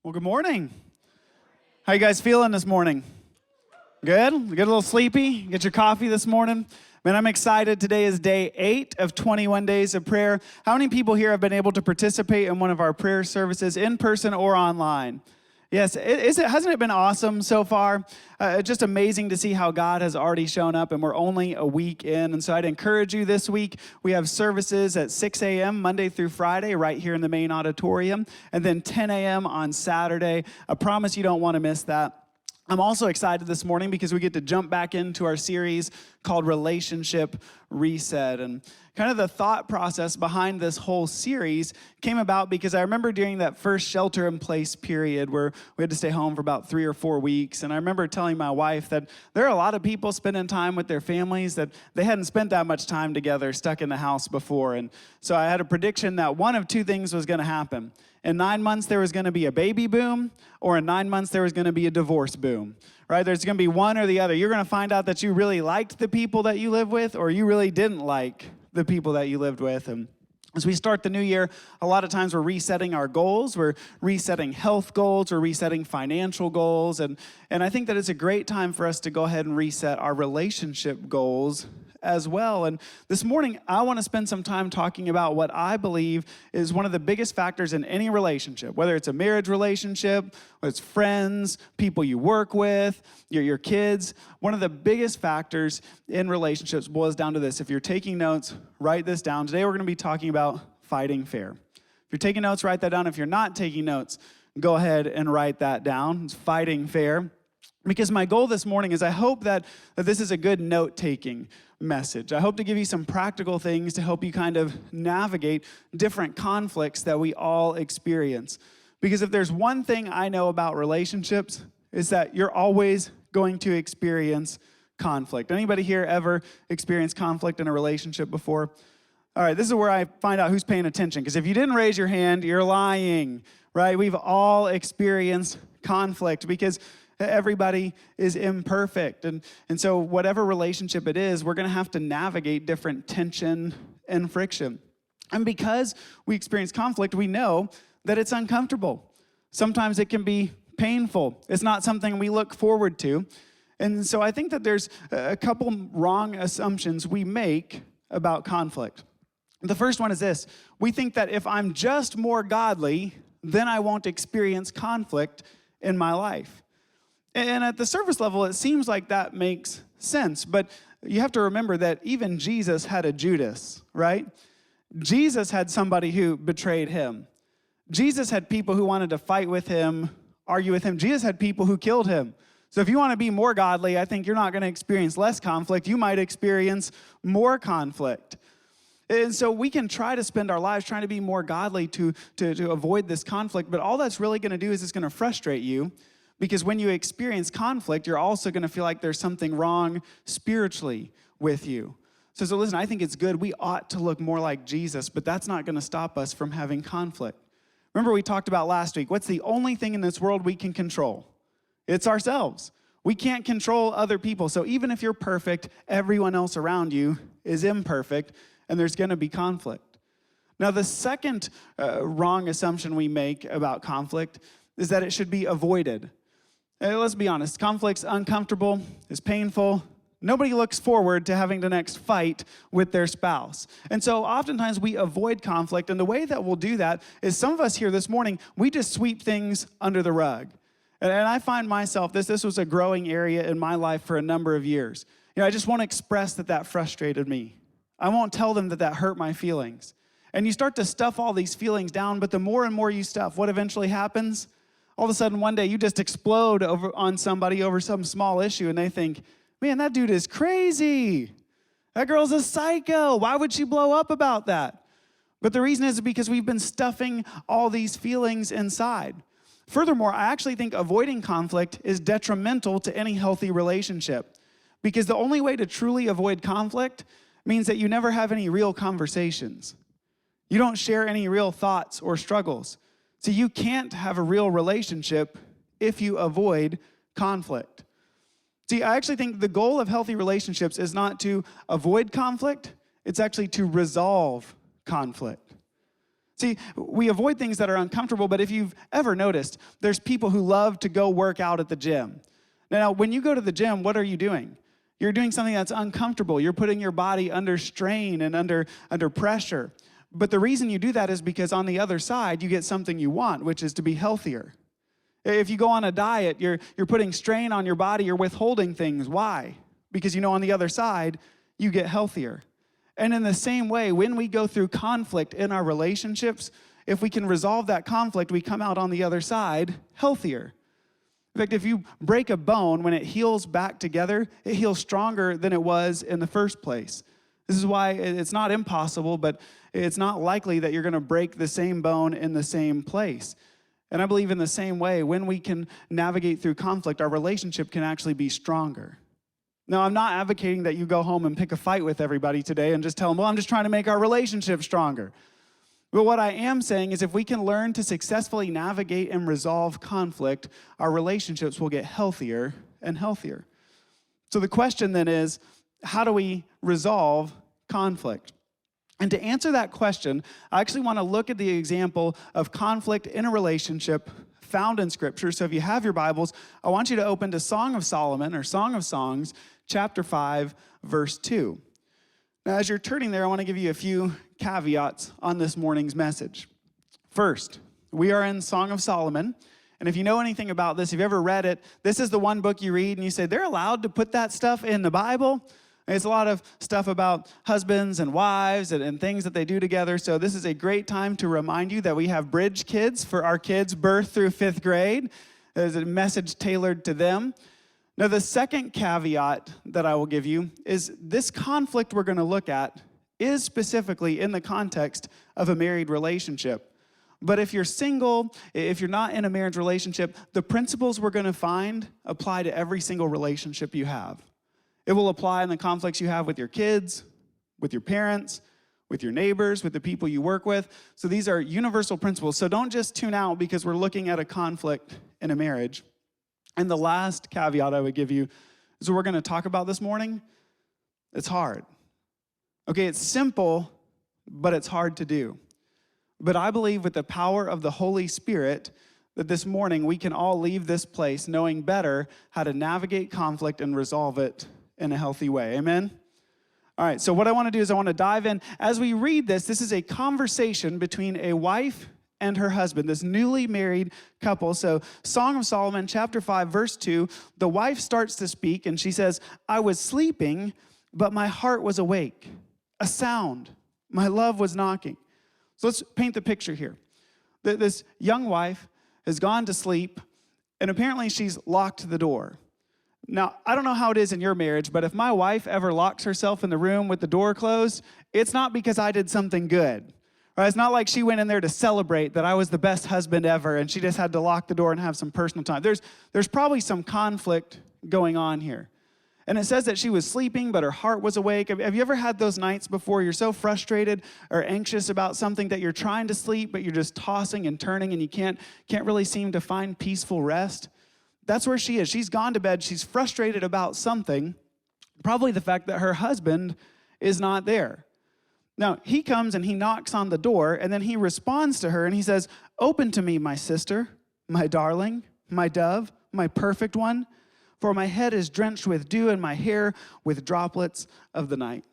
Well, good morning. How you guys feeling this morning? Good? Get a little sleepy? Get your coffee this morning? Man, I'm excited. Today is day 8 of 21 days of prayer. How many people here have been able to participate in one of our prayer services in person or online? Yes, hasn't it been awesome so far? Just amazing to see how God has already shown up, and we're only a week in. And so I'd encourage you this week, we have services at 6 a.m. Monday through Friday right here in the main auditorium, and then 10 a.m. on Saturday. I promise you don't want to miss that. I'm also excited this morning because we get to jump back into our series called Relationship Reset. And kind of the thought process behind this whole series came about because I remember during that first shelter-in-place period where we had to stay home for about 3 or 4 weeks, and I remember telling my wife that there are a lot of people spending time with their families that they hadn't spent that much time together stuck in the house before. And so I had a prediction that one of two things was going to happen. In 9 months, there was going to be a baby boom, or in 9 months, there was going to be a divorce boom, right? There's going to be one or the other. You're going to find out that you really liked the people that you live with, or you really didn't like the people that you lived with. And as we start the new year, a lot of times we're resetting our goals. We're resetting health goals. We're resetting financial goals. And I think that it's a great time for us to go ahead and reset our relationship goals as well. And this morning, I want to spend some time talking about what I believe is one of the biggest factors in any relationship, whether it's a marriage relationship, whether it's friends, people you work with, your kids. One of the biggest factors in relationships boils down to this. If you're taking notes, write this down. Today, we're going to be talking about fighting fair. If you're taking notes, write that down. If you're not taking notes, go ahead and write that down. It's fighting fair. Because my goal this morning is I hope that this is a good note-taking message. I hope to give you some practical things to help you kind of navigate different conflicts that we all experience. Because if there's one thing I know about relationships, is that you're always going to experience conflict. Anybody here ever experienced conflict in a relationship before? All right, this is where I find out who's paying attention. Because if you didn't raise your hand, you're lying, right? We've all experienced conflict because everybody is imperfect. And so whatever relationship it is, we're going to have to navigate different tension and friction. And because we experience conflict, we know that it's uncomfortable. Sometimes it can be painful. It's not something we look forward to. And so I think that there's a couple wrong assumptions we make about conflict. The first one is this. We think that if I'm just more godly, then I won't experience conflict in my life. And at the surface level, it seems like that makes sense. But you have to remember that even Jesus had a Judas, right? Jesus had somebody who betrayed him. Jesus had people who wanted to fight with him, argue with him. Jesus had people who killed him. So if you want to be more godly, I think you're not going to experience less conflict. You might experience more conflict. And so we can try to spend our lives trying to be more godly to avoid this conflict. But all that's really going to do is it's going to frustrate you. Because when you experience conflict, you're also going to feel like there's something wrong spiritually with you. So listen, I think it's good. We ought to look more like Jesus, but that's not going to stop us from having conflict. Remember we talked about last week, what's the only thing in this world we can control? It's ourselves. We can't control other people. So even if you're perfect, everyone else around you is imperfect, and there's going to be conflict. Now, the second wrong assumption we make about conflict is that it should be avoided. Let's be honest, conflict's uncomfortable, it's painful. Nobody looks forward to having the next fight with their spouse. And so oftentimes we avoid conflict, and the way that we'll do that is some of us here this morning, we just sweep things under the rug. And I find myself, this was a growing area in my life for a number of years. I just won't express that frustrated me. I won't tell them that hurt my feelings. And you start to stuff all these feelings down, but the more and more you stuff, what eventually happens? All of a sudden, one day, you just explode on somebody over some small issue, and they think, man, that dude is crazy. That girl's a psycho. Why would she blow up about that? But the reason is because we've been stuffing all these feelings inside. Furthermore, I actually think avoiding conflict is detrimental to any healthy relationship, because the only way to truly avoid conflict means that you never have any real conversations. You don't share any real thoughts or struggles. So you can't have a real relationship if you avoid conflict. See, I actually think the goal of healthy relationships is not to avoid conflict, it's actually to resolve conflict. See, we avoid things that are uncomfortable, but if you've ever noticed, there's people who love to go work out at the gym. Now, when you go to the gym, what are you doing? You're doing something that's uncomfortable. You're putting your body under strain and under pressure. But the reason you do that is because on the other side, you get something you want, which is to be healthier. If you go on a diet, you're putting strain on your body, you're withholding things. Why? Because on the other side, you get healthier. And in the same way, when we go through conflict in our relationships, if we can resolve that conflict, we come out on the other side healthier. In fact, if you break a bone, when it heals back together, it heals stronger than it was in the first place. This is why it's not impossible, but it's not likely that you're going to break the same bone in the same place. And I believe in the same way, when we can navigate through conflict, our relationship can actually be stronger. Now, I'm not advocating that you go home and pick a fight with everybody today and just tell them, well, I'm just trying to make our relationship stronger. But what I am saying is if we can learn to successfully navigate and resolve conflict, our relationships will get healthier and healthier. So the question then is, how do we resolve conflict? And to answer that question, I actually want to look at the example of conflict in a relationship found in Scripture. So if you have your Bibles, I want you to open to Song of Solomon or Song of Songs, chapter 5, verse 2. Now, as you're turning there, I want to give you a few caveats on this morning's message. First, we are in Song of Solomon. And if you know anything about this, if you've ever read it, this is the one book you read and you say, they're allowed to put that stuff in the Bible? It's a lot of stuff about husbands and wives and things that they do together. So this is a great time to remind you that we have Bridge Kids for our kids birth through 5th grade. There's a message tailored to them. Now, the second caveat that I will give you is this conflict we're going to look at is specifically in the context of a married relationship. But if you're single, if you're not in a marriage relationship, the principles we're going to find apply to every single relationship you have. It will apply in the conflicts you have with your kids, with your parents, with your neighbors, with the people you work with. So these are universal principles. So don't just tune out because we're looking at a conflict in a marriage. And the last caveat I would give you is what we're going to talk about this morning. It's hard. Okay, it's simple, but it's hard to do. But I believe with the power of the Holy Spirit that this morning we can all leave this place knowing better how to navigate conflict and resolve it in a healthy way. Amen? All right, so what I want to do is I want to dive in. As we read this is a conversation between a wife and her husband, this newly married couple. So Song of Solomon, chapter 5, verse 2, the wife starts to speak and she says, I was sleeping, but my heart was awake. A sound, my love was knocking. So let's paint the picture here. This young wife has gone to sleep and apparently she's locked the door. Now, I don't know how it is in your marriage, but if my wife ever locks herself in the room with the door closed, it's not because I did something good. Right? It's not like she went in there to celebrate that I was the best husband ever and she just had to lock the door and have some personal time. There's probably some conflict going on here. And it says that she was sleeping, but her heart was awake. Have you ever had those nights before you're so frustrated or anxious about something that you're trying to sleep, but you're just tossing and turning and you can't really seem to find peaceful rest? That's where she is. She's gone to bed. She's frustrated about something, probably the fact that her husband is not there. Now, he comes and he knocks on the door, and then he responds to her, and he says, open to me, my sister, my darling, my dove, my perfect one, for my head is drenched with dew and my hair with droplets of the night.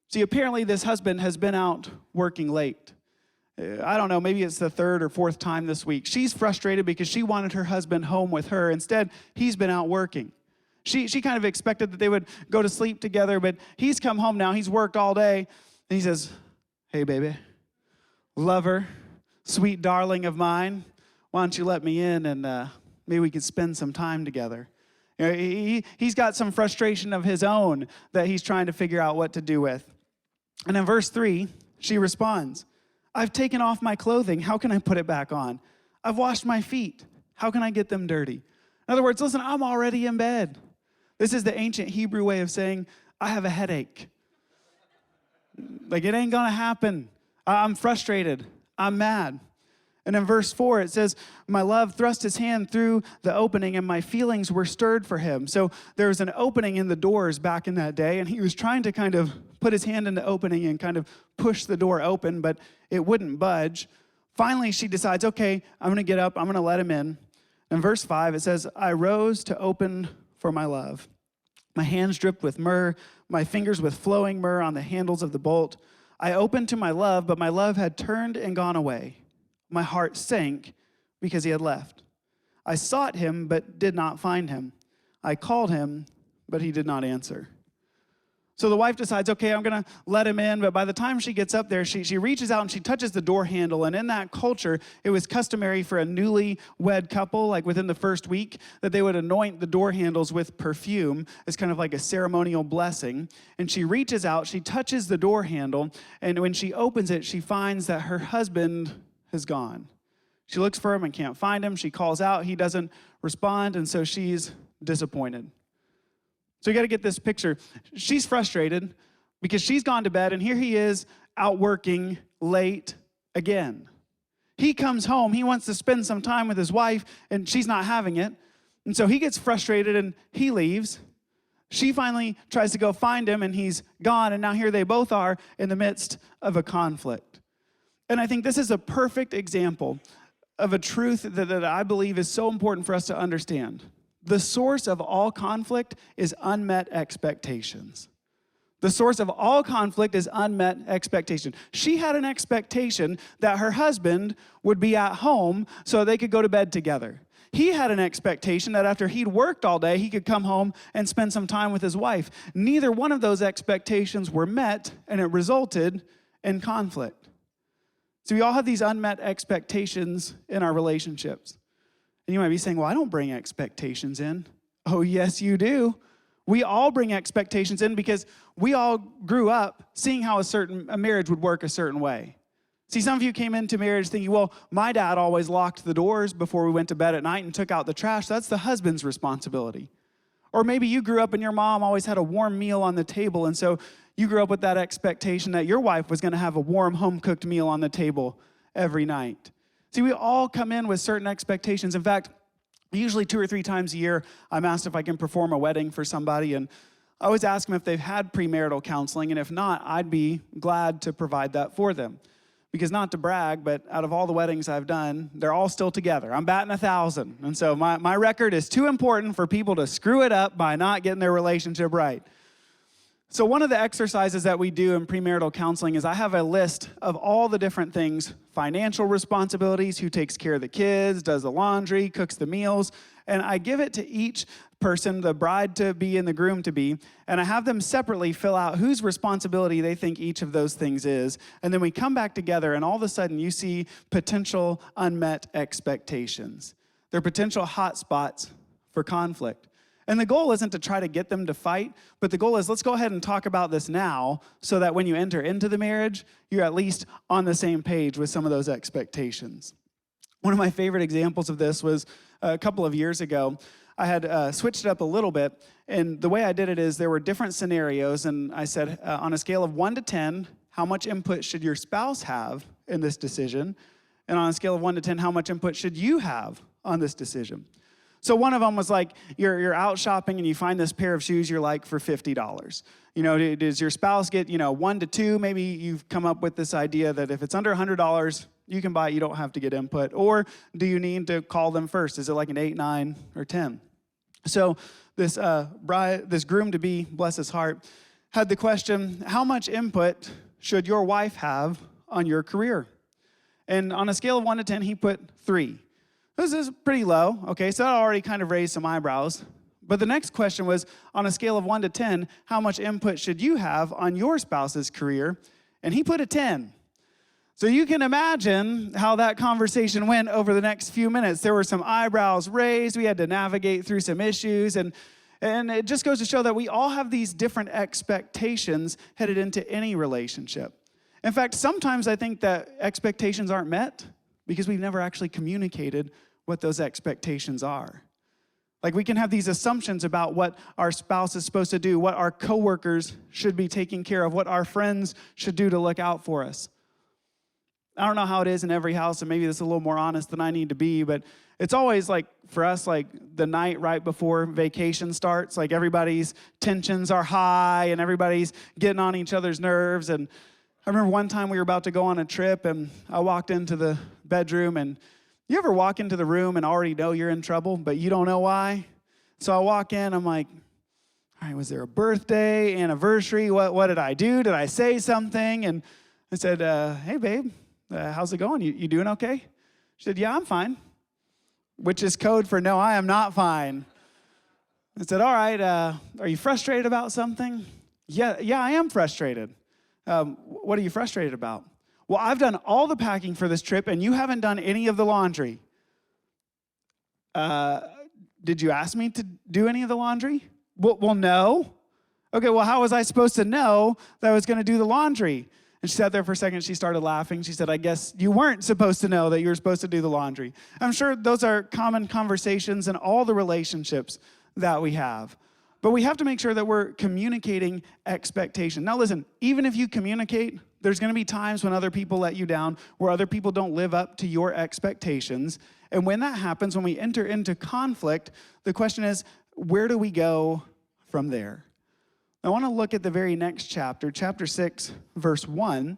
See, apparently this husband has been out working late. I don't know, maybe it's the 3rd or 4th time this week. She's frustrated because she wanted her husband home with her. Instead, he's been out working. She kind of expected that they would go to sleep together, but he's come home now. He's worked all day. And he says, hey, baby, lover, sweet darling of mine, why don't you let me in and maybe we could spend some time together. You know, he's got some frustration of his own that he's trying to figure out what to do with. And in verse 3, she responds, I've taken off my clothing. How can I put it back on? I've washed my feet. How can I get them dirty? In other words, listen, I'm already in bed. This is the ancient Hebrew way of saying, I have a headache. Like, it ain't gonna happen. I'm frustrated. I'm mad. And in verse 4, it says, my love thrust his hand through the opening and my feelings were stirred for him. So there was an opening in the doors back in that day, and he was trying to kind of put his hand in the opening and kind of push the door open, but it wouldn't budge. Finally, she decides, okay, I'm going to get up, I'm going to let him in. In verse 5, it says, I rose to open for my love. My hands dripped with myrrh, my fingers with flowing myrrh on the handles of the bolt. I opened to my love, but my love had turned and gone away. My heart sank because he had left. I sought him, but did not find him. I called him, but he did not answer. So the wife decides, okay, I'm going to let him in. But by the time she gets up there, she reaches out and she touches the door handle. And in that culture, it was customary for a newly-wed couple, like within the first week, that they would anoint the door handles with perfume as kind of like a ceremonial blessing. And she reaches out, she touches the door handle, and when she opens it, she finds that her husband has gone. She looks for him and can't find him. She calls out. He doesn't respond, and so she's disappointed. So you got to get this picture. She's frustrated because she's gone to bed, and here he is out working late again. He comes home. He wants to spend some time with his wife, and she's not having it. And so he gets frustrated, and he leaves. She finally tries to go find him, and he's gone, and now here they both are in the midst of a conflict. And I think this is a perfect example of a truth that I believe is so important for us to understand. The source of all conflict is unmet expectations. The source of all conflict is unmet expectation. She had an expectation that her husband would be at home so they could go to bed together. He had an expectation that after he'd worked all day, he could come home and spend some time with his wife. Neither one of those expectations were met, and it resulted in conflict. So we all have these unmet expectations in our relationships. And you might be saying, well, I don't bring expectations in. Oh, yes, you do. We all bring expectations in because we all grew up seeing how a marriage would work a certain way. See, some of you came into marriage thinking, well, my dad always locked the doors before we went to bed at night and took out the trash. That's the husband's responsibility. Or maybe you grew up and your mom always had a warm meal on the table, and so you grew up with that expectation that your wife was going to have a warm, home-cooked meal on the table every night. See, we all come in with certain expectations. In fact, usually 2 or 3 times a year, I'm asked if I can perform a wedding for somebody, and I always ask them if they've had premarital counseling, and if not, I'd be glad to provide that for them. Because not to brag, but out of all the weddings I've done, they're all still together. I'm batting 1,000. And so my record is too important for people to screw it up by not getting their relationship right. So one of the exercises that we do in premarital counseling is I have a list of all the different things, financial responsibilities, who takes care of the kids, does the laundry, cooks the meals, and I give it to each person, the bride-to-be and the groom-to-be, and I have them separately fill out whose responsibility they think each of those things is, and then we come back together, and all of a sudden you see potential unmet expectations. They're potential hot spots for conflict. And the goal isn't to try to get them to fight, but the goal is let's go ahead and talk about this now so that when you enter into the marriage, you're at least on the same page with some of those expectations. One of my favorite examples of this was a couple of years ago. I had switched it up a little bit, and the way I did it is there were different scenarios, and I said on a scale of 1 to 10, how much input should your spouse have in this decision? And on a scale of 1 to 10, how much input should you have on this decision? So one of them was like, you're out shopping and you find this pair of shoes you like for $50. You know, does your spouse get, 1 to 2? Maybe you've come up with this idea that if it's under $100, you can buy it, you don't have to get input. Or do you need to call them first? Is it like an 8, 9, or 10? So this groom-to-be, bless his heart, had the question, how much input should your wife have on your career? And on a scale of 1 to 10, he put 3. This is pretty low, okay, so that already kind of raised some eyebrows. But the next question was, on a scale of 1 to 10, how much input should you have on your spouse's career? And he put a 10. So you can imagine how that conversation went over the next few minutes. There were some eyebrows raised. We had to navigate through some issues. And it just goes to show that we all have these different expectations headed into any relationship. In fact, sometimes I think that expectations aren't met because we've never actually communicated what those expectations are. Like we can have these assumptions about what our spouse is supposed to do, what our coworkers should be taking care of, what our friends should do to look out for us. I don't know how it is in every house, and maybe this is a little more honest than I need to be, but it's always like, for us, like the night right before vacation starts, like everybody's tensions are high and everybody's getting on each other's nerves. And I remember one time we were about to go on a trip, and I walked into the bedroom, and you ever walk into the room and already know you're in trouble, but you don't know why? So I walk in, I'm like, all right, was there a birthday, anniversary? What did I do? Did I say something? And I said, hey, babe, how's it going? You doing okay? She said, yeah, I'm fine, which is code for no, I am not fine. I said, all right, are you frustrated about something? Yeah, I am frustrated. What are you frustrated about? Well, I've done all the packing for this trip, and you haven't done any of the laundry. Did you ask me to do any of the laundry? Well, no. Okay, well, how was I supposed to know that I was going to do the laundry? And she sat there for a second. She started laughing. She said, I guess you weren't supposed to know that you were supposed to do the laundry. I'm sure those are common conversations in all the relationships that we have. But we have to make sure that we're communicating expectation. Now, listen, even if you communicate, there's going to be times when other people let you down, where other people don't live up to your expectations. And when that happens, when we enter into conflict, the question is, where do we go from there? I want to look at the very next chapter, chapter 6, verse 1.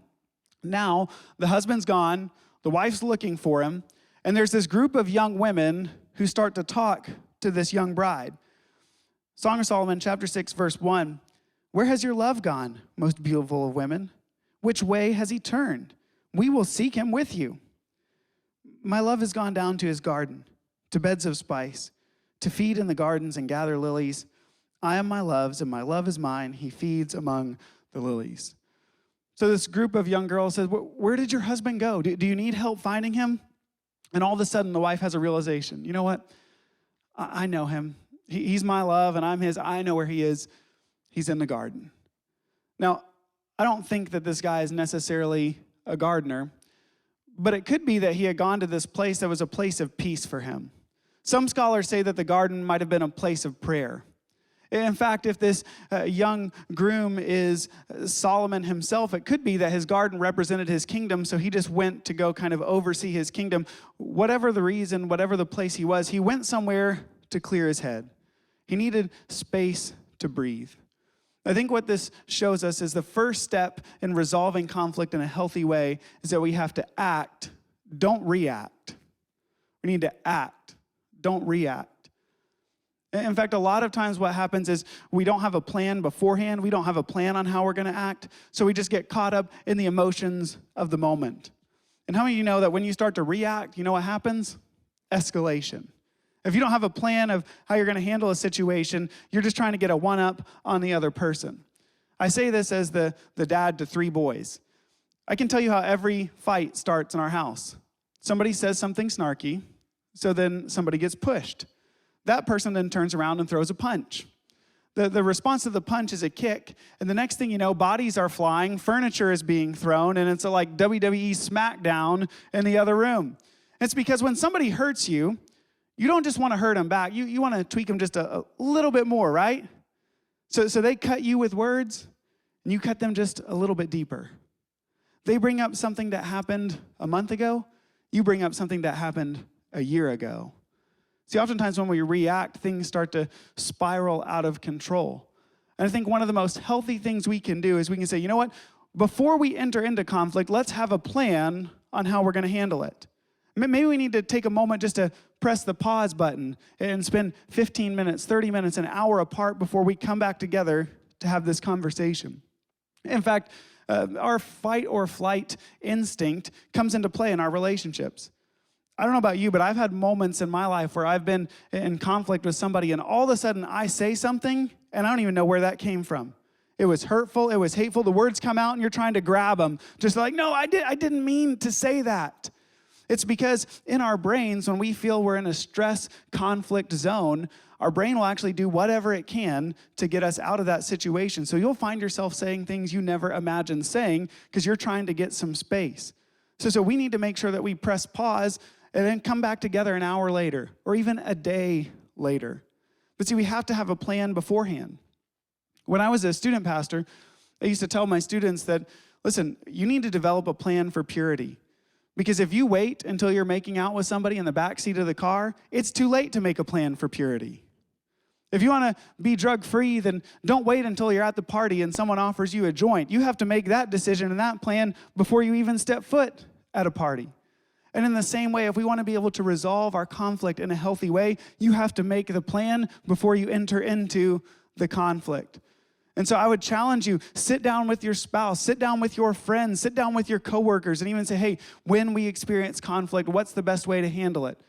Now, the husband's gone, the wife's looking for him, and there's this group of young women who start to talk to this young bride. Song of Solomon, chapter 6, verse 1. Where has your love gone, most beautiful of women? Which way has he turned? We will seek him with you. My love has gone down to his garden, to beds of spice, to feed in the gardens and gather lilies. I am my love's, and my love is mine. He feeds among the lilies. So this group of young girls says, where did your husband go? Do you need help finding him? And all of a sudden, the wife has a realization. You know what? I know him. He's my love, and I'm his. I know where he is. He's in the garden. Now, I don't think that this guy is necessarily a gardener, but it could be that he had gone to this place that was a place of peace for him. Some scholars say that the garden might have been a place of prayer. In fact, if this young groom is Solomon himself, it could be that his garden represented his kingdom, so he just went to go kind of oversee his kingdom. Whatever the reason, whatever the place he was, he went somewhere to clear his head. He needed space to breathe. I think what this shows us is the first step in resolving conflict in a healthy way is that we have to act, don't react. We need to act, don't react. In fact, a lot of times what happens is we don't have a plan beforehand. We don't have a plan on how we're going to act. So we just get caught up in the emotions of the moment. And how many of you know that when you start to react, you know what happens? Escalation. If you don't have a plan of how you're going to handle a situation, you're just trying to get a one-up on the other person. I say this as the dad to 3 boys. I can tell you how every fight starts in our house. Somebody says something snarky, so then somebody gets pushed. That person then turns around and throws a punch. The response to the punch is a kick, and the next thing you know, bodies are flying, furniture is being thrown, and it's like WWE SmackDown in the other room. It's because when somebody hurts you, you don't just want to hurt them back. You want to tweak them just a little bit more, right? So they cut you with words, and you cut them just a little bit deeper. They bring up something that happened a month ago. You bring up something that happened a year ago. See, oftentimes when we react, things start to spiral out of control. And I think one of the most healthy things we can do is we can say, you know what? Before we enter into conflict, let's have a plan on how we're going to handle it. Maybe we need to take a moment just to press the pause button and spend 15 minutes, 30 minutes, an hour apart before we come back together to have this conversation. In fact, our fight or flight instinct comes into play in our relationships. I don't know about you, but I've had moments in my life where I've been in conflict with somebody, and all of a sudden I say something, and I don't even know where that came from. It was hurtful. It was hateful. The words come out, and you're trying to grab them. Just like, no, I didn't mean to say that. It's because in our brains, when we feel we're in a stress conflict zone, our brain will actually do whatever it can to get us out of that situation. So you'll find yourself saying things you never imagined saying because you're trying to get some space. So we need to make sure that we press pause and then come back together an hour later or even a day later. But see, we have to have a plan beforehand. When I was a student pastor, I used to tell my students that, listen, you need to develop a plan for purity. Because if you wait until you're making out with somebody in the backseat of the car, it's too late to make a plan for purity. If you want to be drug-free, then don't wait until you're at the party and someone offers you a joint. You have to make that decision and that plan before you even step foot at a party. And in the same way, if we want to be able to resolve our conflict in a healthy way, you have to make the plan before you enter into the conflict. And so I would challenge you, sit down with your spouse, sit down with your friends, sit down with your coworkers, and even say, hey, when we experience conflict, what's the best way to handle it?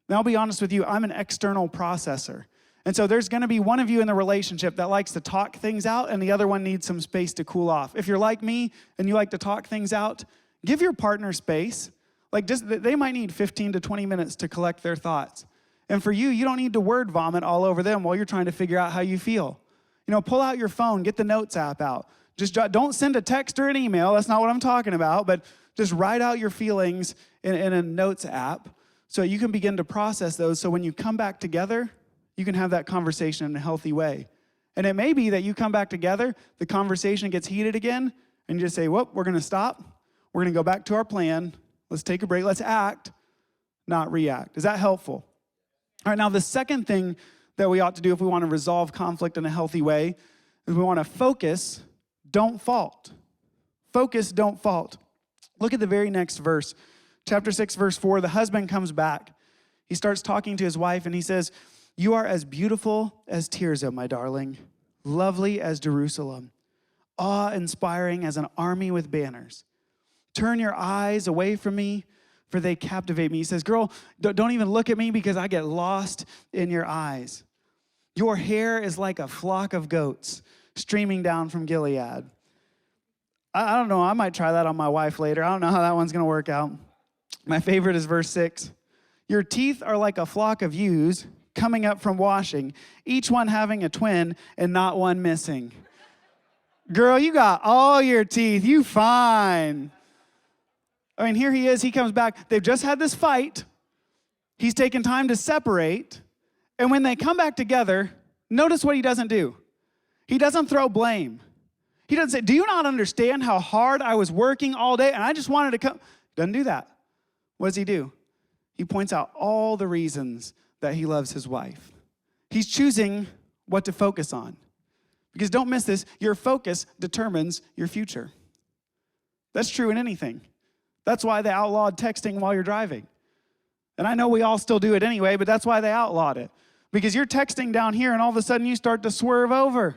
Now, I'll be honest with you, I'm an external processor. And so there's going to be one of you in the relationship that likes to talk things out, and the other one needs some space to cool off. If you're like me and you like to talk things out, give your partner space. They might need 15 to 20 minutes to collect their thoughts. And for you, you don't need to word vomit all over them while you're trying to figure out how you feel. Pull out your phone, get the notes app out. Just don't send a text or an email. That's not what I'm talking about. But just write out your feelings in a notes app so you can begin to process those. So when you come back together, you can have that conversation in a healthy way. And it may be that you come back together, the conversation gets heated again, and you just say, well, we're going to stop. We're going to go back to our plan. Let's take a break. Let's act, not react. Is that helpful? All right, now the second thing that we ought to do if we want to resolve conflict in a healthy way is we want to focus, don't fault. Focus, don't fault. Look at the very next verse. Chapter 6, verse 4, the husband comes back. He starts talking to his wife, and he says, you are as beautiful as Tirzah, my darling, lovely as Jerusalem, awe-inspiring as an army with banners. Turn your eyes away from me, for they captivate me. He says, girl, don't even look at me because I get lost in your eyes. Your hair is like a flock of goats streaming down from Gilead. I don't know. I might try that on my wife later. I don't know how that one's going to work out. My favorite is verse 6. Your teeth are like a flock of ewes coming up from washing, each one having a twin and not one missing. Girl, you got all your teeth. You fine. I mean, here he is. He comes back. They've just had this fight. He's taken time to separate. And when they come back together, notice what he doesn't do. He doesn't throw blame. He doesn't say, do you not understand how hard I was working all day and I just wanted to come? Doesn't do that. What does he do? He points out all the reasons that he loves his wife. He's choosing what to focus on. Because don't miss this, your focus determines your future. That's true in anything. That's why they outlawed texting while you're driving. And I know we all still do it anyway, but that's why they outlawed it. Because you're texting down here and all of a sudden you start to swerve over.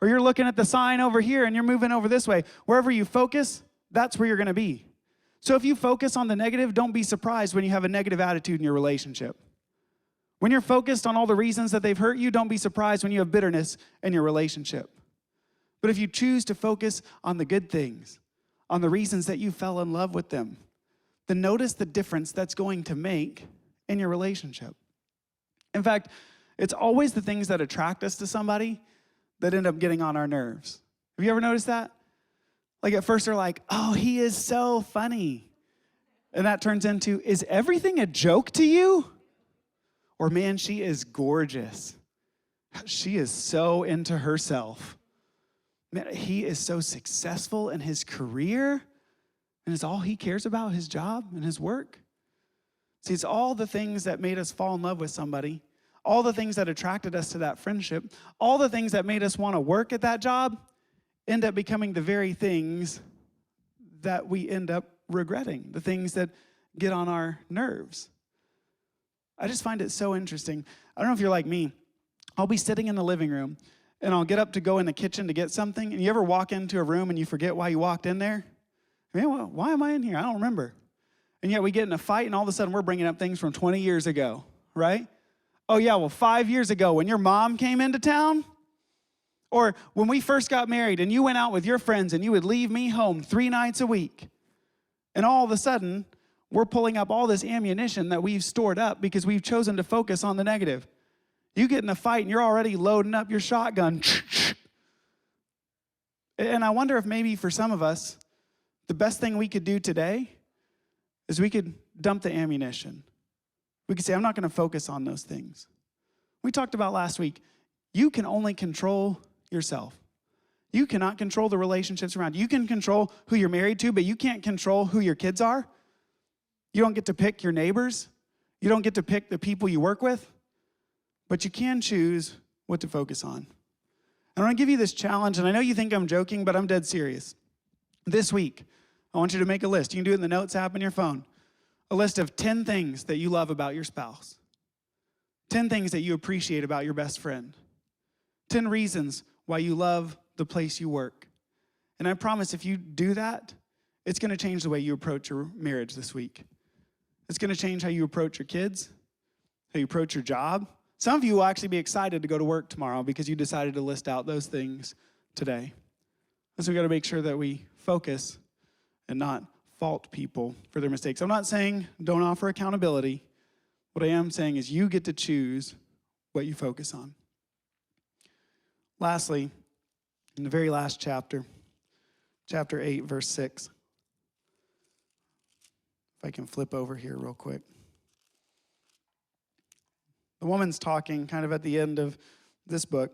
Or you're looking at the sign over here and you're moving over this way. Wherever you focus, that's where you're going to be. So if you focus on the negative, don't be surprised when you have a negative attitude in your relationship. When you're focused on all the reasons that they've hurt you, don't be surprised when you have bitterness in your relationship. But if you choose to focus on the good things, on the reasons that you fell in love with them, then notice the difference that's going to make in your relationship. In fact, it's always the things that attract us to somebody that end up getting on our nerves. Have you ever noticed that? Like at first they're like, oh, he is so funny. And that turns into, is everything a joke to you? Or man, she is gorgeous. She is so into herself. Man, he is so successful in his career, and it's all he cares about, his job and his work. See, it's all the things that made us fall in love with somebody, all the things that attracted us to that friendship, all the things that made us want to work at that job end up becoming the very things that we end up regretting, the things that get on our nerves. I just find it so interesting. I don't know if you're like me. I'll be sitting in the living room, and I'll get up to go in the kitchen to get something, and you ever walk into a room and you forget why you walked in there? Man, why am I in here? I don't remember. And yet we get in a fight, and all of a sudden we're bringing up things from 20 years ago, right? Oh, yeah, well, 5 years ago when your mom came into town, or when we first got married and you went out with your friends and you would leave me home 3 nights a week, and all of a sudden we're pulling up all this ammunition that we've stored up because we've chosen to focus on the negative. You get in a fight and you're already loading up your shotgun. And I wonder if maybe for some of us, the best thing we could do today is we could dump the ammunition. We could say, I'm not going to focus on those things. We talked about last week, you can only control yourself. You cannot control the relationships around you. You can control who you're married to, but you can't control who your kids are. You don't get to pick your neighbors. You don't get to pick the people you work with, but you can choose what to focus on. I want to give you this challenge, and I know you think I'm joking, but I'm dead serious. This week, I want you to make a list. You can do it in the Notes app on your phone. A list of 10 things that you love about your spouse. 10 things that you appreciate about your best friend. 10 reasons why you love the place you work. And I promise if you do that, it's going to change the way you approach your marriage this week. It's going to change how you approach your kids, how you approach your job. Some of you will actually be excited to go to work tomorrow because you decided to list out those things today. So we got to make sure that we focus and not fault people for their mistakes. I'm not saying don't offer accountability. What I am saying is you get to choose what you focus on. Lastly, in the very last chapter, chapter 8, verse 6. If I can flip over here real quick. The woman's talking kind of at the end of this book,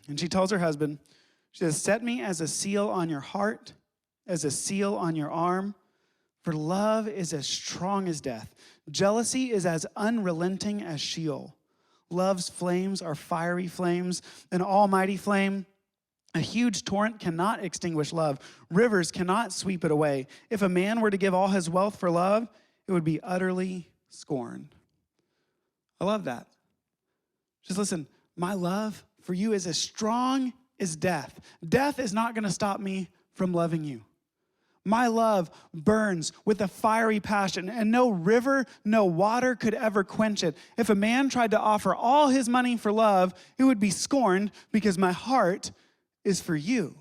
and she tells her husband, she says, "Set me as a seal on your heart, as a seal on your arm, for love is as strong as death. Jealousy is as unrelenting as Sheol. Love's flames are fiery flames, an almighty flame. A huge torrent cannot extinguish love. Rivers cannot sweep it away. If a man were to give all his wealth for love, it would be utterly scorned." I love that. Just listen, my love for you is as strong as death. Death is not going to stop me from loving you. My love burns with a fiery passion, and no river, no water could ever quench it. If a man tried to offer all his money for love, it would be scorned because my heart is for you.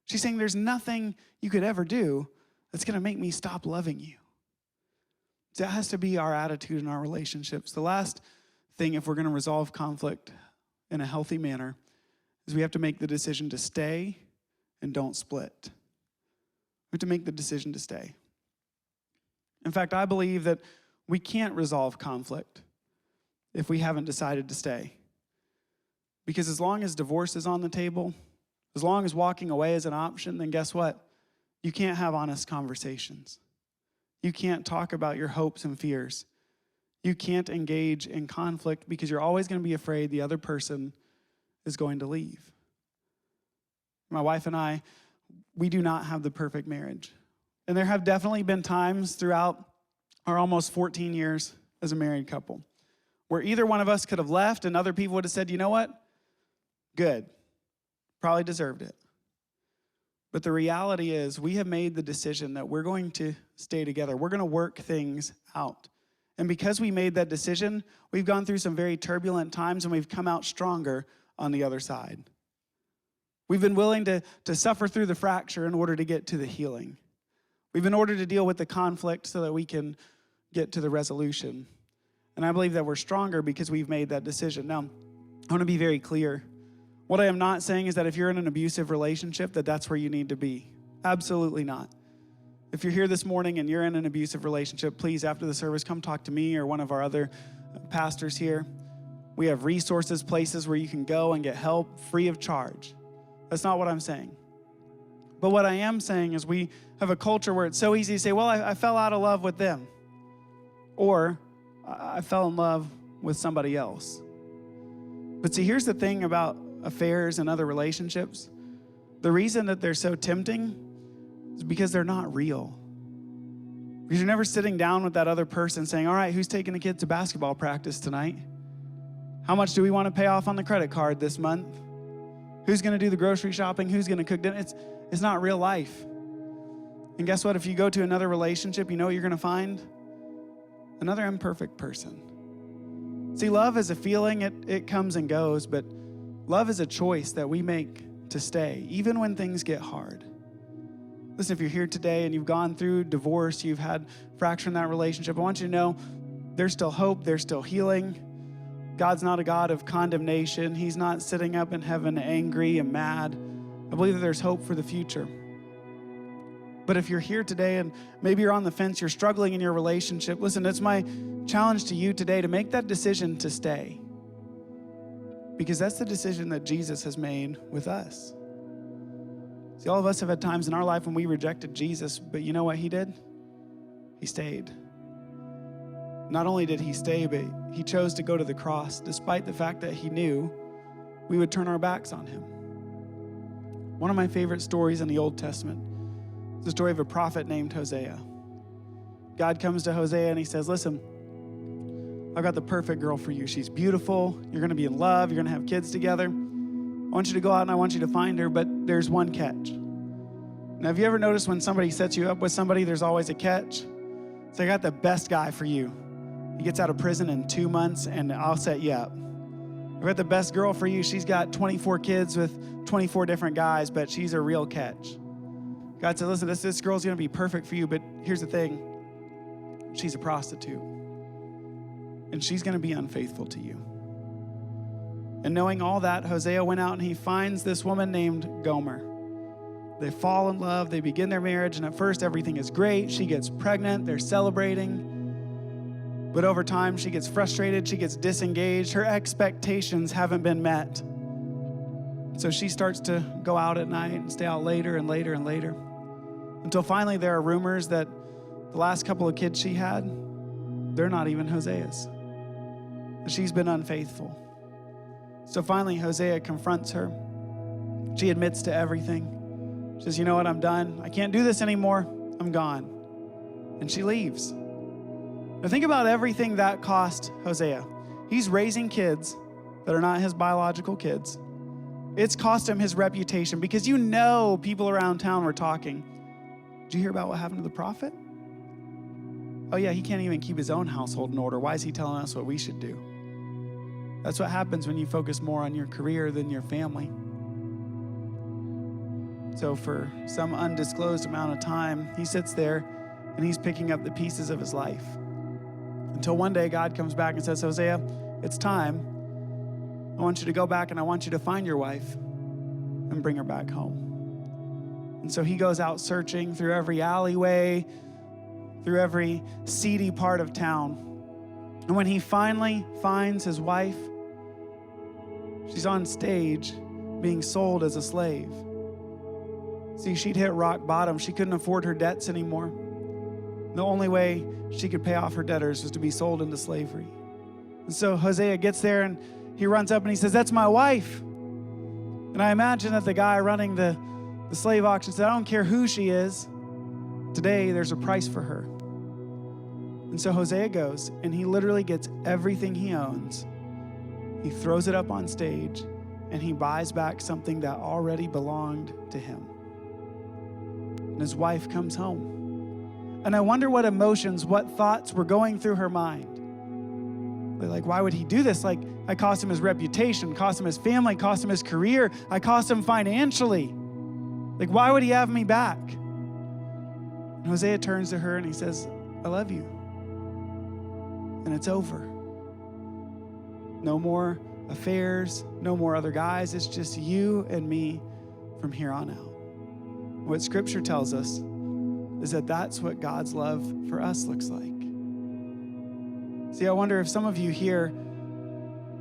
She's saying there's nothing you could ever do that's going to make me stop loving you. So that has to be our attitude in our relationships. The last thing, if we're going to resolve conflict in a healthy manner, is we have to make the decision to stay and don't split. We have to make the decision to stay. In fact, I believe that we can't resolve conflict if we haven't decided to stay. Because as long as divorce is on the table, as long as walking away is an option, then guess what? You can't have honest conversations. You can't talk about your hopes and fears. You can't engage in conflict because you're always going to be afraid the other person is going to leave. My wife and I, we do not have the perfect marriage. And there have definitely been times throughout our almost 14 years as a married couple where either one of us could have left and other people would have said, you know what? Good. Probably deserved it. But the reality is we have made the decision that we're going to stay together. We're going to work things out. And because we made that decision, we've gone through some very turbulent times and we've come out stronger on the other side. We've been willing to suffer through the fracture in order to get to the healing. We've been ordered to deal with the conflict so that we can get to the resolution. And I believe that we're stronger because we've made that decision. Now, I want to be very clear. What I am not saying is that if you're in an abusive relationship, that's where you need to be. Absolutely not. If you're here this morning and you're in an abusive relationship, please, after the service, come talk to me or one of our other pastors here. We have resources, places where you can go and get help free of charge. That's not what I'm saying. But what I am saying is we have a culture where it's so easy to say, well, I fell out of love with them. Or I fell in love with somebody else. But see, here's the thing about affairs and other relationships. The reason that they're so tempting is because they're not real. Because you're never sitting down with that other person saying, all right, who's taking the kids to basketball practice tonight? How much do we want to pay off on the credit card this month? Who's going to do the grocery shopping? Who's going to cook dinner? It's not real life. And guess what? If you go to another relationship, you know what you're going to find? Another imperfect person. See, love is a feeling. It comes and goes, but love is a choice that we make to stay, even when things get hard. Listen, if you're here today and you've gone through divorce, you've had fracture in that relationship, I want you to know there's still hope, there's still healing. God's not a God of condemnation. He's not sitting up in heaven angry and mad. I believe that there's hope for the future. But if you're here today and maybe you're on the fence, you're struggling in your relationship, listen, it's my challenge to you today to make that decision to stay. Because that's the decision that Jesus has made with us. See, all of us have had times in our life when we rejected Jesus, but you know what he did? he stayed. Not only did he stay, but he chose to go to the cross, despite the fact that he knew we would turn our backs on him. One of my favorite stories in the Old Testament is the story of a prophet named Hosea. God comes to Hosea and he says, listen, I've got the perfect girl for you. She's beautiful. You're going to be in love. You're going to have kids together. I want you to go out and I want you to find her, but there's one catch. Now, have you ever noticed when somebody sets you up with somebody, there's always a catch? So I got the best guy for you. He gets out of prison in 2 months and I'll set you up. I've got the best girl for you. She's got 24 kids with 24 different guys, but she's a real catch. God said, listen, this girl's going to be perfect for you, but here's the thing. She's a prostitute. And she's going to be unfaithful to you. And knowing all that, Hosea went out and he finds this woman named Gomer. They fall in love. They begin their marriage. And at first, everything is great. She gets pregnant. They're celebrating. But over time, she gets frustrated. She gets disengaged. Her expectations haven't been met. So she starts to go out at night and stay out later and later and later. Until finally, there are rumors that the last couple of kids she had, they're not even Hosea's. She's been unfaithful. So finally, Hosea confronts her. She admits to everything. She says, you know what, I'm done. I can't do this anymore. I'm gone. And she leaves. Now think about everything that cost Hosea. He's raising kids that are not his biological kids. It's cost him his reputation because you know people around town were talking. Did you hear about what happened to the prophet? Oh yeah, he can't even keep his own household in order. Why is he telling us what we should do? That's what happens when you focus more on your career than your family. So for some undisclosed amount of time, he sits there and he's picking up the pieces of his life. Until one day God comes back and says, Hosea, it's time. I want you to go back and I want you to find your wife and bring her back home. And so he goes out searching through every alleyway, through every seedy part of town. And when he finally finds his wife, she's on stage being sold as a slave. See, she'd hit rock bottom. She couldn't afford her debts anymore. The only way she could pay off her debtors was to be sold into slavery. And so Hosea gets there and he runs up and he says, that's my wife. And I imagine that the guy running the slave auction said, I don't care who she is. Today, there's a price for her. And so Hosea goes and he literally gets everything he owns. He throws it up on stage and he buys back something that already belonged to him. And his wife comes home. And I wonder what emotions, what thoughts were going through her mind. They're like, why would he do this? Like, I cost him his reputation, cost him his family, cost him his career. I cost him financially. Like, why would he have me back? And Hosea turns to her and he says, I love you. And it's over. No more affairs, no more other guys. It's just you and me from here on out. What Scripture tells us is that that's what God's love for us looks like. See, I wonder if some of you here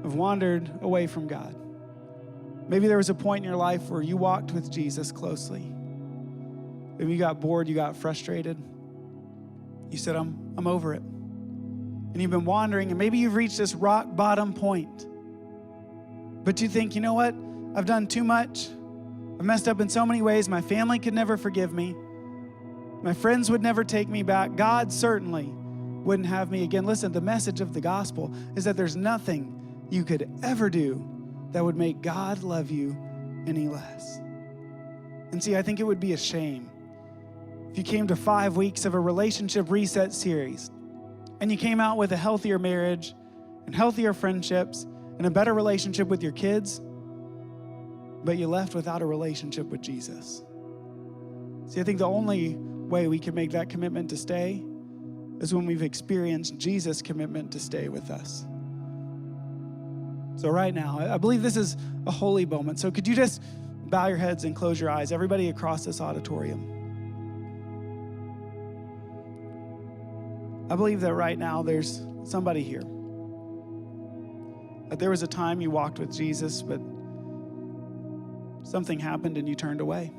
have wandered away from God. Maybe there was a point in your life where you walked with Jesus closely. Maybe you got bored, you got frustrated. You said, I'm over it. And you've been wandering, and maybe you've reached this rock bottom point. But you think, you know what? I've done too much. I've messed up in so many ways. My family could never forgive me. My friends would never take me back. God certainly wouldn't have me again. Listen, the message of the gospel is that there's nothing you could ever do that would make God love you any less. And see, I think it would be a shame if you came to 5 weeks of a relationship reset series and you came out with a healthier marriage and healthier friendships and a better relationship with your kids, but you left without a relationship with Jesus. See, I think the only way we can make that commitment to stay is when we've experienced Jesus' commitment to stay with us. So right now, I believe this is a holy moment. So could you just bow your heads and close your eyes, everybody across this auditorium? I believe that right now there's somebody here. That there was a time you walked with Jesus, but something happened and you turned away.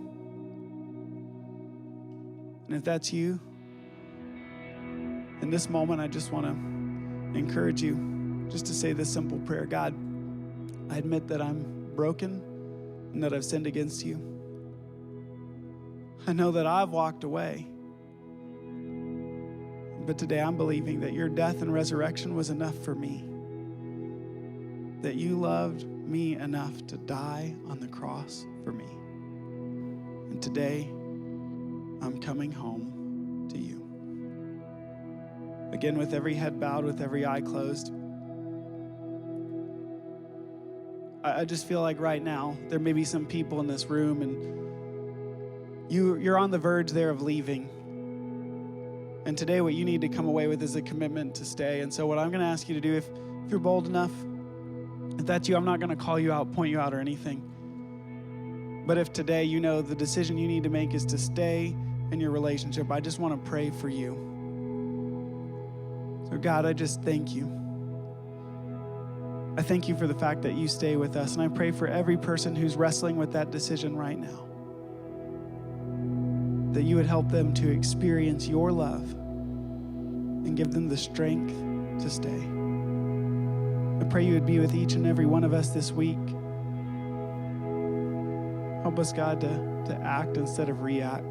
And if that's you, In this moment, I just want to encourage you just to say this simple prayer. God, I admit that I'm broken and that I've sinned against you. I know that I've walked away. But today I'm believing that your death and resurrection was enough for me. That you loved me enough to die on the cross for me. And today, I'm coming home to you. Again, with every head bowed, with every eye closed, I just feel like right now, there may be some people in this room and you're on the verge there of leaving. And today what you need to come away with is a commitment to stay. And so what I'm gonna ask you to do, if you're bold enough, if that's you, I'm not gonna call you out, point you out or anything. But if today you know the decision you need to make is to stay in your relationship, I just wanna pray for you. So God, I just thank you. I thank you for the fact that you stay with us. And I pray for every person who's wrestling with that decision right now, that you would help them to experience your love and give them the strength to stay. I pray you would be with each and every one of us this week. Help us, God, to act instead of react.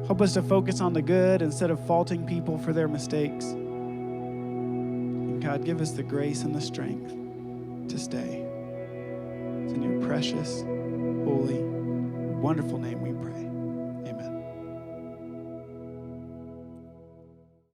Help us to focus on the good instead of faulting people for their mistakes. And God, give us the grace and the strength to stay. It's in your precious, holy, wonderful name we pray.